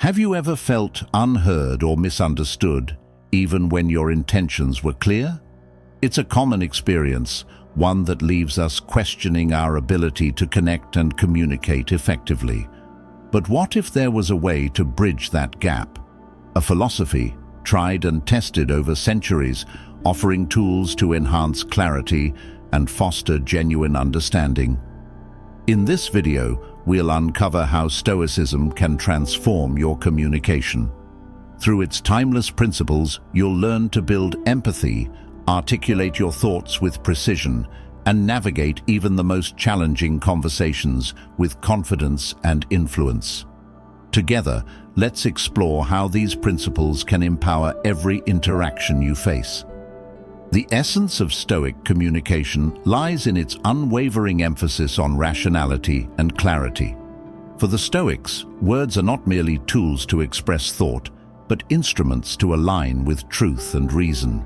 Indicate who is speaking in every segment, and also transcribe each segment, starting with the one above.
Speaker 1: Have you ever felt unheard or misunderstood, even when your intentions were clear? It's a common experience, one that leaves us questioning our ability to connect and communicate effectively. But what if there was a way to bridge that gap? A philosophy, tried and tested over centuries, offering tools to enhance clarity and foster genuine understanding. In this video, we'll uncover how Stoicism can transform your communication. Through its timeless principles, you'll learn to build empathy, articulate your thoughts with precision, and navigate even the most challenging conversations with confidence and influence. Together, let's explore how these principles can empower every interaction you face. The essence of Stoic communication lies in its unwavering emphasis on rationality and clarity. For the Stoics, words are not merely tools to express thought, but instruments to align with truth and reason.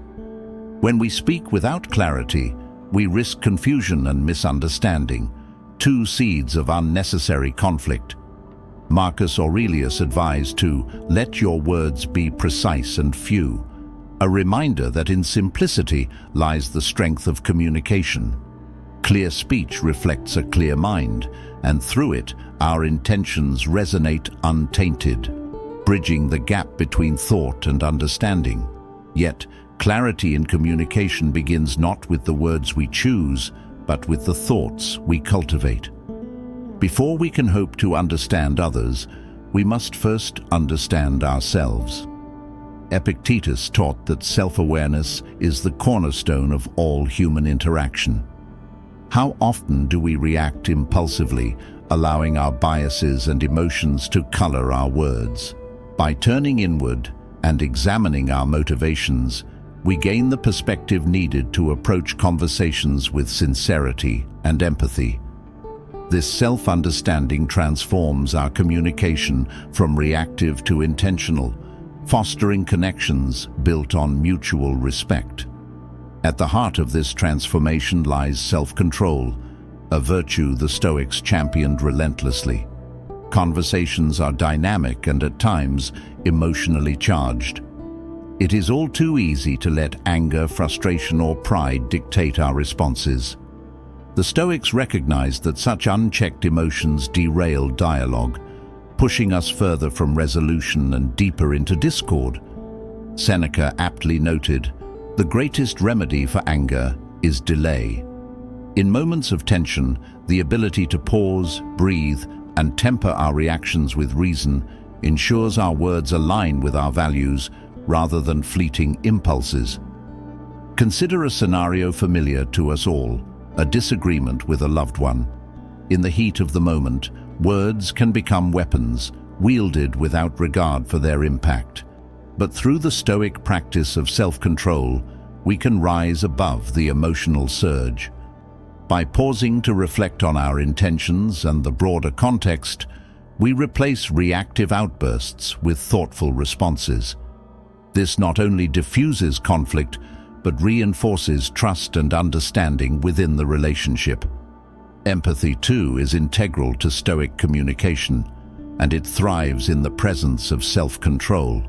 Speaker 1: When we speak without clarity, we risk confusion and misunderstanding, two seeds of unnecessary conflict. Marcus Aurelius advised to let your words be precise and few, a reminder that in simplicity lies the strength of communication. Clear speech reflects a clear mind, and through it, our intentions resonate untainted, bridging the gap between thought and understanding. Yet, clarity in communication begins not with the words we choose, but with the thoughts we cultivate. Before we can hope to understand others, we must first understand ourselves. Epictetus taught that self-awareness is the cornerstone of all human interaction. How often do we react impulsively, allowing our biases and emotions to color our words? By turning inward and examining our motivations, we gain the perspective needed to approach conversations with sincerity and empathy. This self-understanding transforms our communication from reactive to intentional, fostering connections built on mutual respect. At the heart of this transformation lies self-control, a virtue the Stoics championed relentlessly. Conversations are dynamic and at times emotionally charged. It is all too easy to let anger, frustration, or pride dictate our responses. The Stoics recognized that such unchecked emotions derail dialogue, pushing us further from resolution and deeper into discord. Seneca aptly noted, "The greatest remedy for anger is delay." In moments of tension, the ability to pause, breathe, and temper our reactions with reason ensures our words align with our values rather than fleeting impulses. Consider a scenario familiar to us all, a disagreement with a loved one. In the heat of the moment, words can become weapons, wielded without regard for their impact. But through the Stoic practice of self-control, we can rise above the emotional surge. By pausing to reflect on our intentions and the broader context, we replace reactive outbursts with thoughtful responses. This not only diffuses conflict, but reinforces trust and understanding within the relationship. Empathy, too, is integral to Stoic communication, and it thrives in the presence of self-control.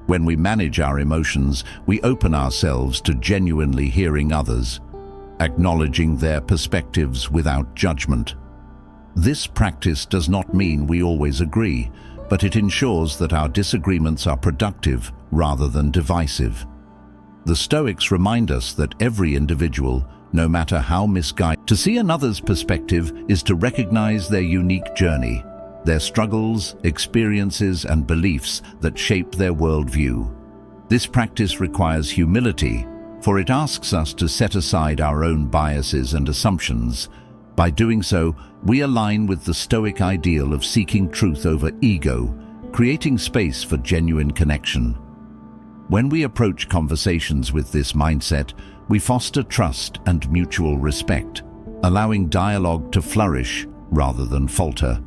Speaker 1: When we manage our emotions, we open ourselves to genuinely hearing others, acknowledging their perspectives without judgment. This practice does not mean we always agree, but it ensures that our disagreements are productive rather than divisive. The Stoics remind us that every individual, no matter how misguided, to see another's perspective is to recognize their unique journey, their struggles, experiences, and beliefs that shape their worldview. This practice requires humility, for it asks us to set aside our own biases and assumptions. By doing so, we align with the Stoic ideal of seeking truth over ego, creating space for genuine connection. When we approach conversations with this mindset, we foster trust and mutual respect, allowing dialogue to flourish rather than falter.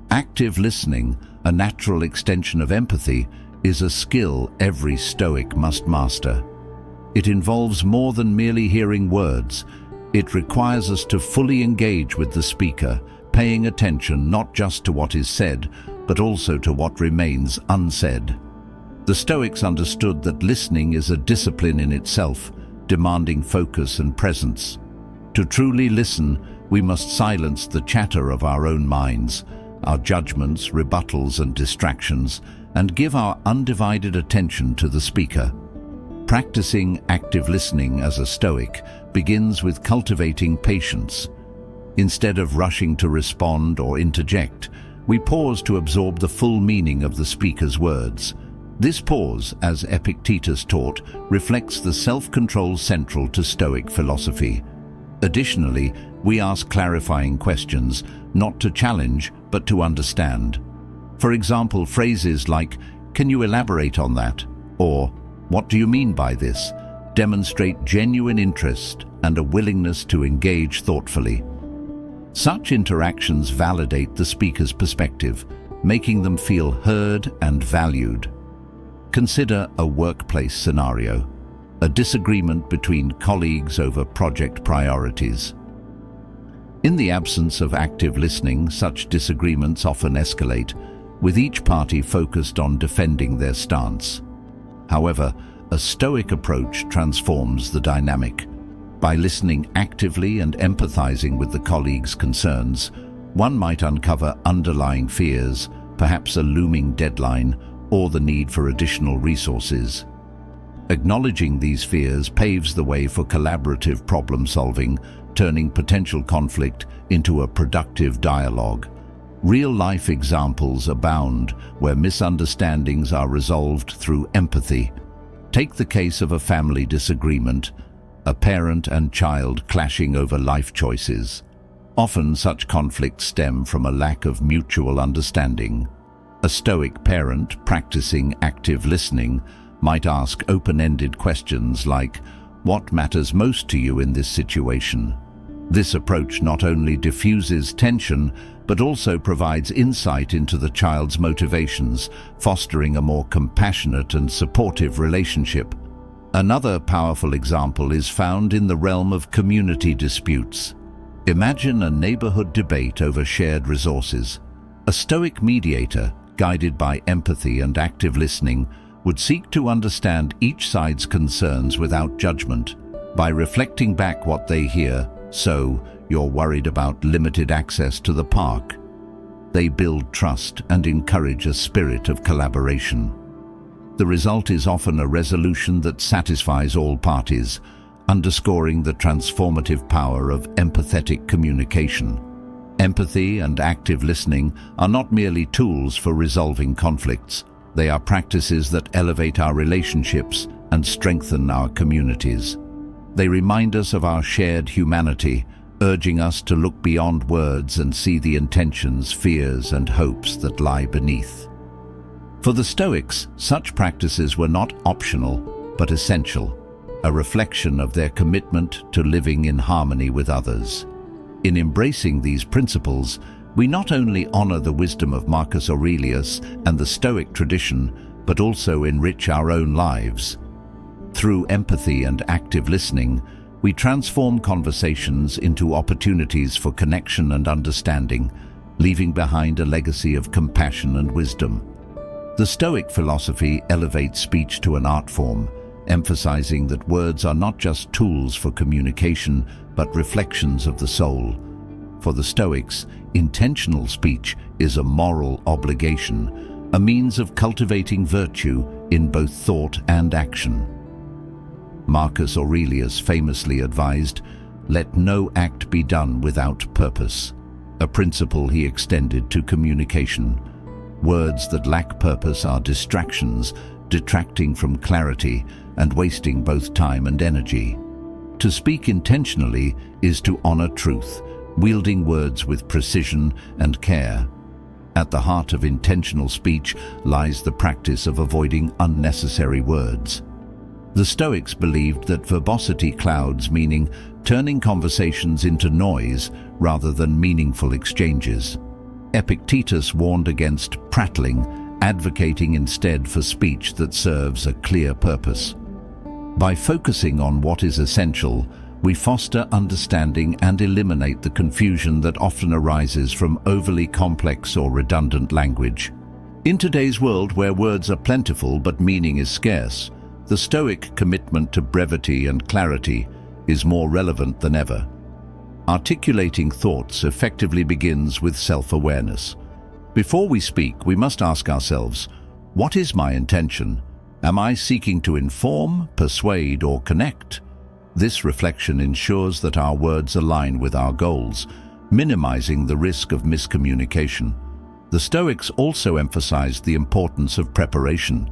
Speaker 1: Active listening, a natural extension of empathy, is a skill every Stoic must master. It involves more than merely hearing words. It requires us to fully engage with the speaker, paying attention not just to what is said, but also to what remains unsaid. The Stoics understood that listening is a discipline in itself, demanding focus and presence. To truly listen, we must silence the chatter of our own minds, our judgments, rebuttals, and distractions, and give our undivided attention to the speaker. Practicing active listening as a Stoic begins with cultivating patience. Instead of rushing to respond or interject, we pause to absorb the full meaning of the speaker's words. This pause, as Epictetus taught, reflects the self-control central to Stoic philosophy. Additionally, we ask clarifying questions, not to challenge, but to understand. For example, phrases like, "Can you elaborate on that?" or "What do you mean by this?" demonstrate genuine interest and a willingness to engage thoughtfully. Such interactions validate the speaker's perspective, making them feel heard and valued. Consider a workplace scenario, a disagreement between colleagues over project priorities. In the absence of active listening, such disagreements often escalate, with each party focused on defending their stance. However, a Stoic approach transforms the dynamic. By listening actively and empathizing with the colleague's concerns, one might uncover underlying fears, perhaps a looming deadline, or the need for additional resources. Acknowledging these fears paves the way for collaborative problem-solving, turning potential conflict into a productive dialogue. Real-life examples abound where misunderstandings are resolved through empathy. Take the case of a family disagreement, a parent and child clashing over life choices. Often such conflicts stem from a lack of mutual understanding. A Stoic parent practicing active listening might ask open-ended questions like, "What matters most to you in this situation?" This approach not only diffuses tension, but also provides insight into the child's motivations, fostering a more compassionate and supportive relationship. Another powerful example is found in the realm of community disputes. Imagine a neighborhood debate over shared resources. A Stoic mediator, guided by empathy and active listening, would seek to understand each side's concerns without judgment. By reflecting back what they hear, "So, you're worried about limited access to the park," they build trust and encourage a spirit of collaboration. The result is often a resolution that satisfies all parties, underscoring the transformative power of empathetic communication. Empathy and active listening are not merely tools for resolving conflicts. They are practices that elevate our relationships and strengthen our communities. They remind us of our shared humanity, urging us to look beyond words and see the intentions, fears, and hopes that lie beneath. For the Stoics, such practices were not optional, but essential, a reflection of their commitment to living in harmony with others. In embracing these principles, we not only honor the wisdom of Marcus Aurelius and the Stoic tradition, but also enrich our own lives. Through empathy and active listening, we transform conversations into opportunities for connection and understanding, leaving behind a legacy of compassion and wisdom. The Stoic philosophy elevates speech to an art form, emphasizing that words are not just tools for communication, but reflections of the soul. For the Stoics, intentional speech is a moral obligation, a means of cultivating virtue in both thought and action. Marcus Aurelius famously advised, "Let no act be done without purpose," a principle he extended to communication. Words that lack purpose are distractions, detracting from clarity and wasting both time and energy. To speak intentionally is to honor truth, wielding words with precision and care. At the heart of intentional speech lies the practice of avoiding unnecessary words. The Stoics believed that verbosity clouds, meaning turning conversations into noise rather than meaningful exchanges. Epictetus warned against prattling, advocating instead for speech that serves a clear purpose. By focusing on what is essential, We foster understanding and eliminate the confusion that often arises from overly complex or redundant language. In today's world where words are plentiful but meaning is scarce, the Stoic commitment to brevity and clarity is more relevant than ever. Articulating thoughts effectively begins with self-awareness. Before we speak, we must ask ourselves, what is my intention? Am I seeking to inform, persuade, or connect? This reflection ensures that our words align with our goals, minimizing the risk of miscommunication. The Stoics also emphasized the importance of preparation.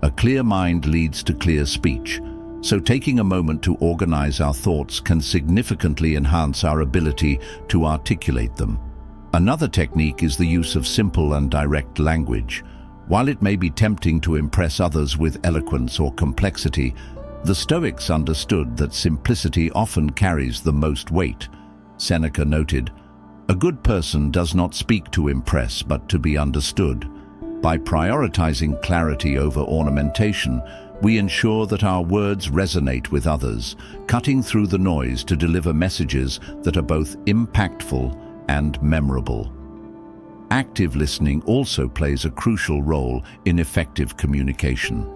Speaker 1: A clear mind leads to clear speech, so taking a moment to organize our thoughts can significantly enhance our ability to articulate them. Another technique is the use of simple and direct language. While it may be tempting to impress others with eloquence or complexity, the Stoics understood that simplicity often carries the most weight. Seneca noted, "A good person does not speak to impress but to be understood." By prioritizing clarity over ornamentation, we ensure that our words resonate with others, cutting through the noise to deliver messages that are both impactful and memorable. Active listening also plays a crucial role in effective communication.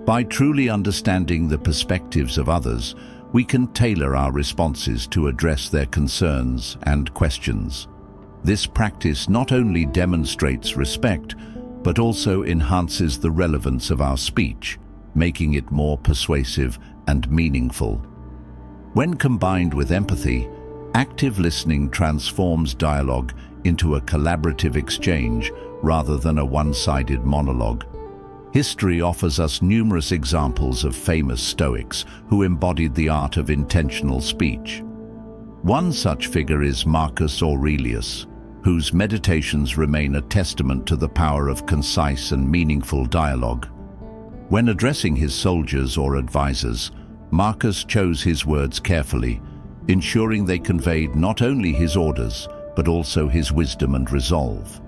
Speaker 1: By truly understanding the perspectives of others, we can tailor our responses to address their concerns and questions. This practice not only demonstrates respect, but also enhances the relevance of our speech, making it more persuasive and meaningful. When combined with empathy, active listening transforms dialogue into a collaborative exchange rather than a one-sided monologue. History offers us numerous examples of famous Stoics who embodied the art of intentional speech. One such figure is Marcus Aurelius, whose meditations remain a testament to the power of concise and meaningful dialogue. When addressing his soldiers or advisors, Marcus chose his words carefully, ensuring they conveyed not only his orders, but also his wisdom and resolve.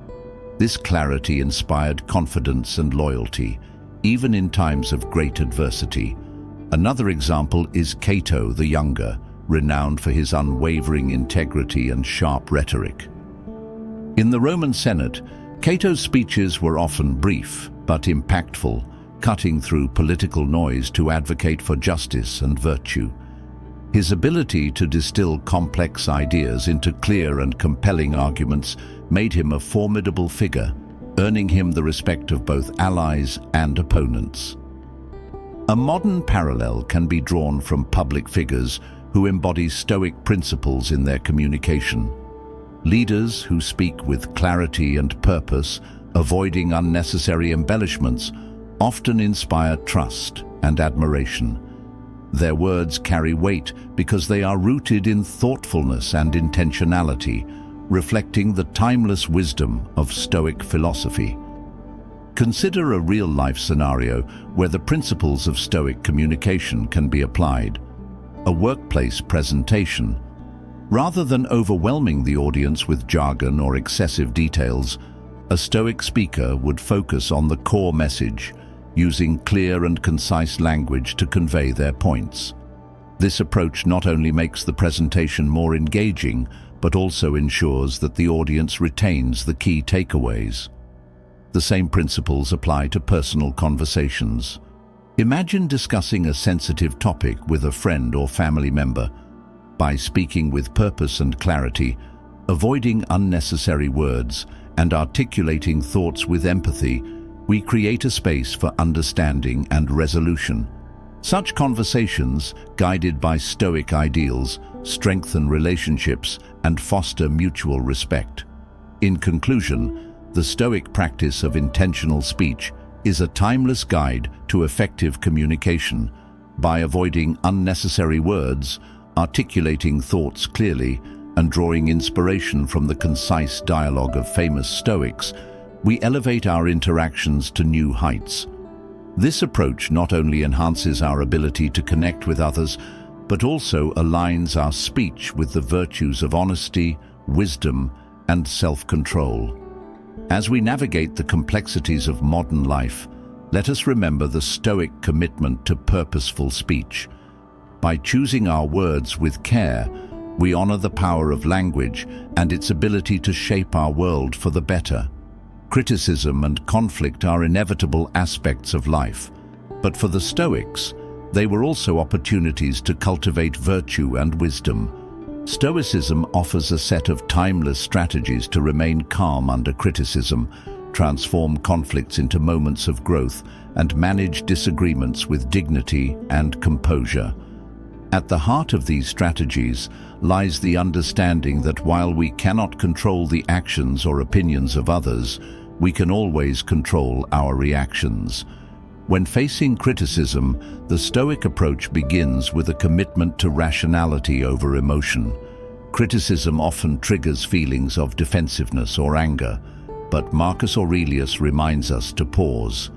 Speaker 1: This clarity inspired confidence and loyalty, even in times of great adversity. Another example is Cato the Younger, renowned for his unwavering integrity and sharp rhetoric. In the Roman Senate, Cato's speeches were often brief but impactful, cutting through political noise to advocate for justice and virtue. His ability to distill complex ideas into clear and compelling arguments made him a formidable figure, earning him the respect of both allies and opponents. A modern parallel can be drawn from public figures who embody Stoic principles in their communication. Leaders who speak with clarity and purpose, avoiding unnecessary embellishments, often inspire trust and admiration. Their words carry weight because they are rooted in thoughtfulness and intentionality, reflecting the timeless wisdom of Stoic philosophy. Consider a real-life scenario where the principles of Stoic communication can be applied. A workplace presentation. Rather than overwhelming the audience with jargon or excessive details, a Stoic speaker would focus on the core message, using clear and concise language to convey their points. This approach not only makes the presentation more engaging, but also ensures that the audience retains the key takeaways. The same principles apply to personal conversations. Imagine discussing a sensitive topic with a friend or family member. By speaking with purpose and clarity, avoiding unnecessary words, and articulating thoughts with empathy, we create a space for understanding and resolution. Such conversations, guided by Stoic ideals, strengthen relationships and foster mutual respect. In conclusion, the Stoic practice of intentional speech is a timeless guide to effective communication. By avoiding unnecessary words, articulating thoughts clearly, and drawing inspiration from the concise dialogue of famous Stoics, we elevate our interactions to new heights. This approach not only enhances our ability to connect with others, but also aligns our speech with the virtues of honesty, wisdom, and self-control. As we navigate the complexities of modern life, let us remember the Stoic commitment to purposeful speech. By choosing our words with care, we honor the power of language and its ability to shape our world for the better. Criticism and conflict are inevitable aspects of life, but for the Stoics, they were also opportunities to cultivate virtue and wisdom. Stoicism offers a set of timeless strategies to remain calm under criticism, transform conflicts into moments of growth, and manage disagreements with dignity and composure. At the heart of these strategies lies the understanding that while we cannot control the actions or opinions of others, we can always control our reactions. When facing criticism, the Stoic approach begins with a commitment to rationality over emotion. Criticism often triggers feelings of defensiveness or anger, but Marcus Aurelius reminds us to pause.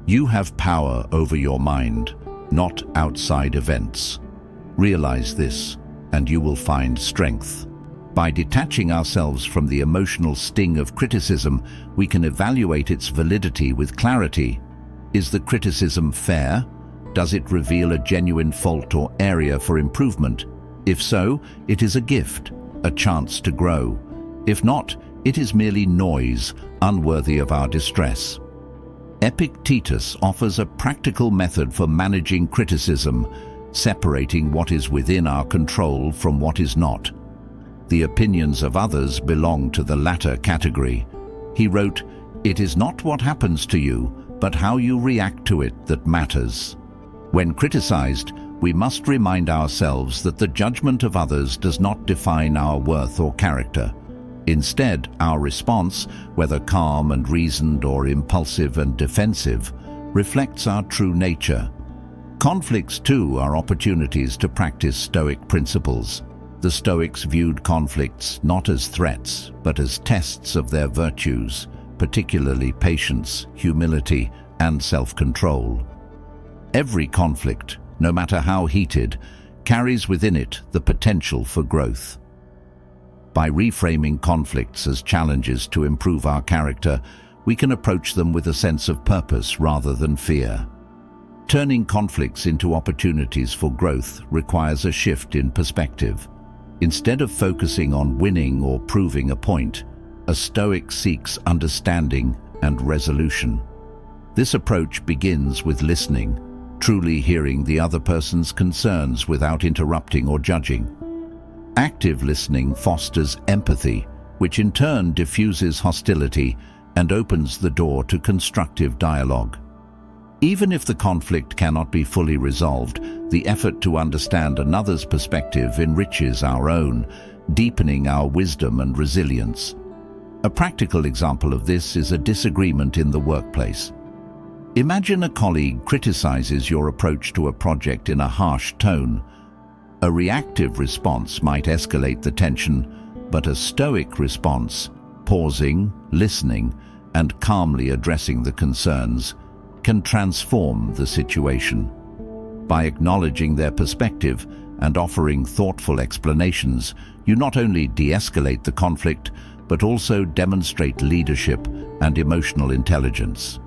Speaker 1: You have power over your mind, not outside events. Realize this, and you will find strength. By detaching ourselves from the emotional sting of criticism, we can evaluate its validity with clarity. Is the criticism fair? Does it reveal a genuine fault or area for improvement? If so, it is a gift, a chance to grow. If not, it is merely noise, unworthy of our distress. Epictetus offers a practical method for managing criticism, separating what is within our control from what is not. The opinions of others belong to the latter category. He wrote, "It is not what happens to you, but how you react to it that matters." When criticized, we must remind ourselves that the judgment of others does not define our worth or character. Instead, our response, whether calm and reasoned or impulsive and defensive, reflects our true nature. Conflicts, too, are opportunities to practice Stoic principles. The Stoics viewed conflicts not as threats, but as tests of their virtues, particularly patience, humility, and self-control. Every conflict, no matter how heated, carries within it the potential for growth. By reframing conflicts as challenges to improve our character, we can approach them with a sense of purpose rather than fear. Turning conflicts into opportunities for growth requires a shift in perspective. Instead of focusing on winning or proving a point, a Stoic seeks understanding and resolution. This approach begins with listening, truly hearing the other person's concerns without interrupting or judging. Active listening fosters empathy, which in turn diffuses hostility and opens the door to constructive dialogue. Even if the conflict cannot be fully resolved, the effort to understand another's perspective enriches our own, deepening our wisdom and resilience. A practical example of this is a disagreement in the workplace. Imagine a colleague criticizes your approach to a project in a harsh tone. A reactive response might escalate the tension, but a Stoic response, pausing, listening, and calmly addressing the concerns, can transform the situation. By acknowledging their perspective and offering thoughtful explanations, you not only de-escalate the conflict, but also demonstrate leadership and emotional intelligence.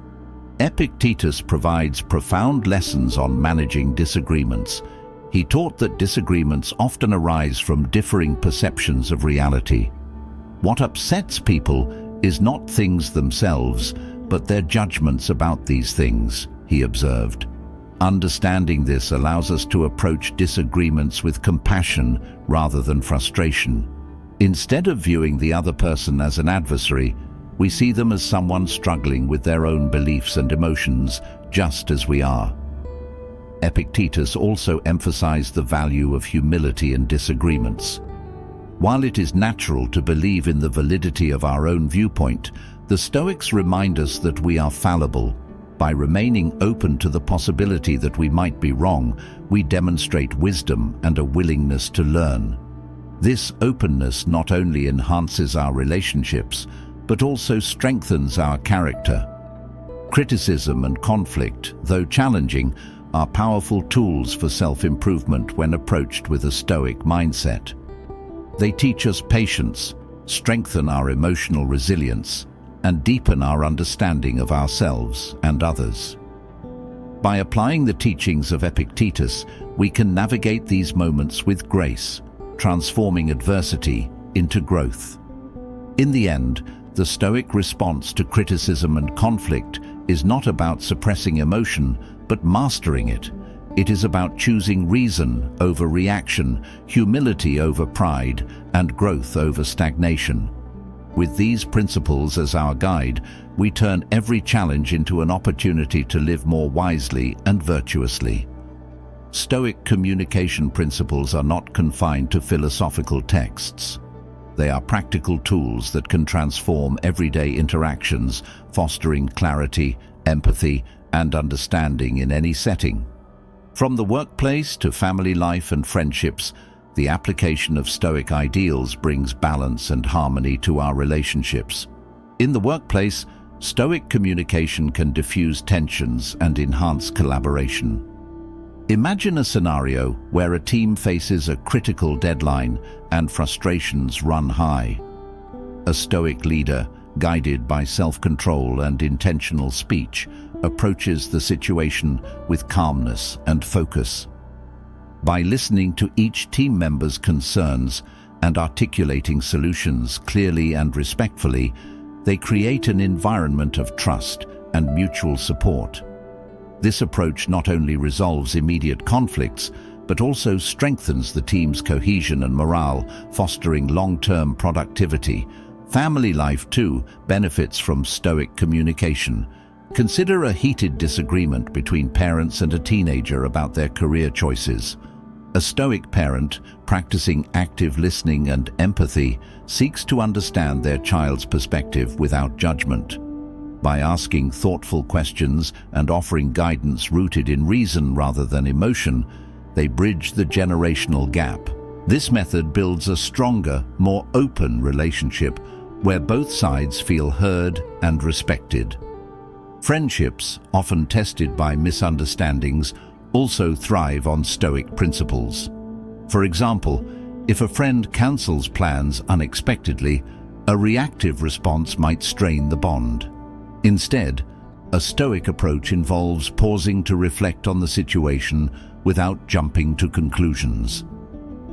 Speaker 1: Epictetus provides profound lessons on managing disagreements. He taught that disagreements often arise from differing perceptions of reality. What upsets people is not things themselves, but their judgments about these things, he observed. Understanding this allows us to approach disagreements with compassion rather than frustration. Instead of viewing the other person as an adversary, we see them as someone struggling with their own beliefs and emotions, just as we are. Epictetus also emphasized the value of humility in disagreements. While it is natural to believe in the validity of our own viewpoint, the Stoics remind us that we are fallible. By remaining open to the possibility that we might be wrong, we demonstrate wisdom and a willingness to learn. This openness not only enhances our relationships, but also strengthens our character. Criticism and conflict, though challenging, are powerful tools for self-improvement when approached with a Stoic mindset. They teach us patience, strengthen our emotional resilience, and deepen our understanding of ourselves and others. By applying the teachings of Epictetus, we can navigate these moments with grace, transforming adversity into growth. In the end, the Stoic response to criticism and conflict is not about suppressing emotion, but mastering it. It is about choosing reason over reaction, humility over pride, and growth over stagnation. With these principles as our guide, we turn every challenge into an opportunity to live more wisely and virtuously. Stoic communication principles are not confined to philosophical texts. They are practical tools that can transform everyday interactions, fostering clarity, empathy, and understanding in any setting. From the workplace to family life and friendships, the application of Stoic ideals brings balance and harmony to our relationships. In the workplace, Stoic communication can diffuse tensions and enhance collaboration. Imagine a scenario where a team faces a critical deadline and frustrations run high. A Stoic leader, guided by self-control and intentional speech, approaches the situation with calmness and focus. By listening to each team member's concerns and articulating solutions clearly and respectfully, they create an environment of trust and mutual support. This approach not only resolves immediate conflicts, but also strengthens the team's cohesion and morale, fostering long-term productivity. Family life, too, benefits from Stoic communication. Consider a heated disagreement between parents and a teenager about their career choices. A Stoic parent, practicing active listening and empathy, seeks to understand their child's perspective without judgment. By asking thoughtful questions and offering guidance rooted in reason rather than emotion, they bridge the generational gap. This method builds a stronger, more open relationship where both sides feel heard and respected. Friendships, often tested by misunderstandings, also thrive on Stoic principles. For example, if a friend cancels plans unexpectedly, a reactive response might strain the bond. Instead, a Stoic approach involves pausing to reflect on the situation without jumping to conclusions.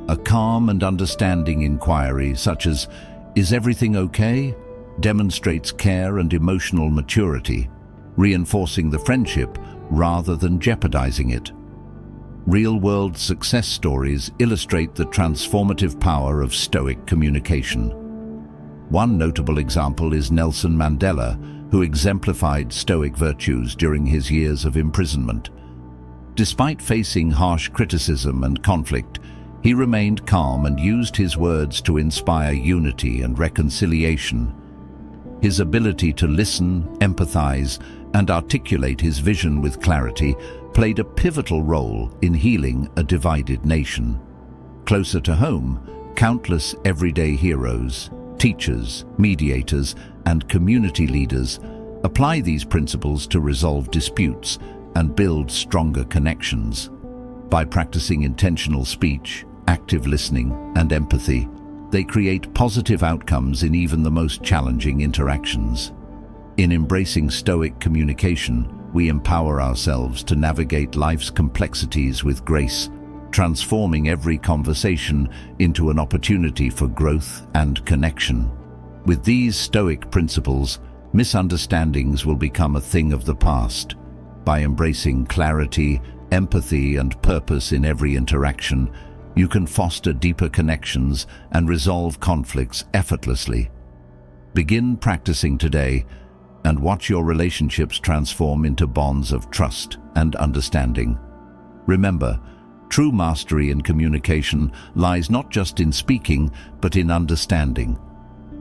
Speaker 1: A calm and understanding inquiry, such as, "Is everything okay?" demonstrates care and emotional maturity, reinforcing the friendship rather than jeopardizing it. Real-world success stories illustrate the transformative power of Stoic communication. One notable example is Nelson Mandela, who exemplified Stoic virtues during his years of imprisonment. Despite facing harsh criticism and conflict, he remained calm and used his words to inspire unity and reconciliation. His ability to listen, empathize, and articulate his vision with clarity played a pivotal role in healing a divided nation. Closer to home, countless everyday heroes, teachers, mediators, and community leaders apply these principles to resolve disputes and build stronger connections. By practicing intentional speech, active listening, and empathy, they create positive outcomes in even the most challenging interactions. In embracing Stoic communication, we empower ourselves to navigate life's complexities with grace, transforming every conversation into an opportunity for growth and connection. With these Stoic principles, misunderstandings will become a thing of the past. By embracing clarity, empathy, and purpose in every interaction, you can foster deeper connections and resolve conflicts effortlessly. Begin practicing today and watch your relationships transform into bonds of trust and understanding. Remember, true mastery in communication lies not just in speaking, but in understanding.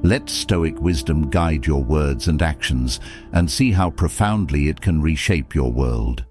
Speaker 1: Let Stoic wisdom guide your words and actions, and see how profoundly it can reshape your world.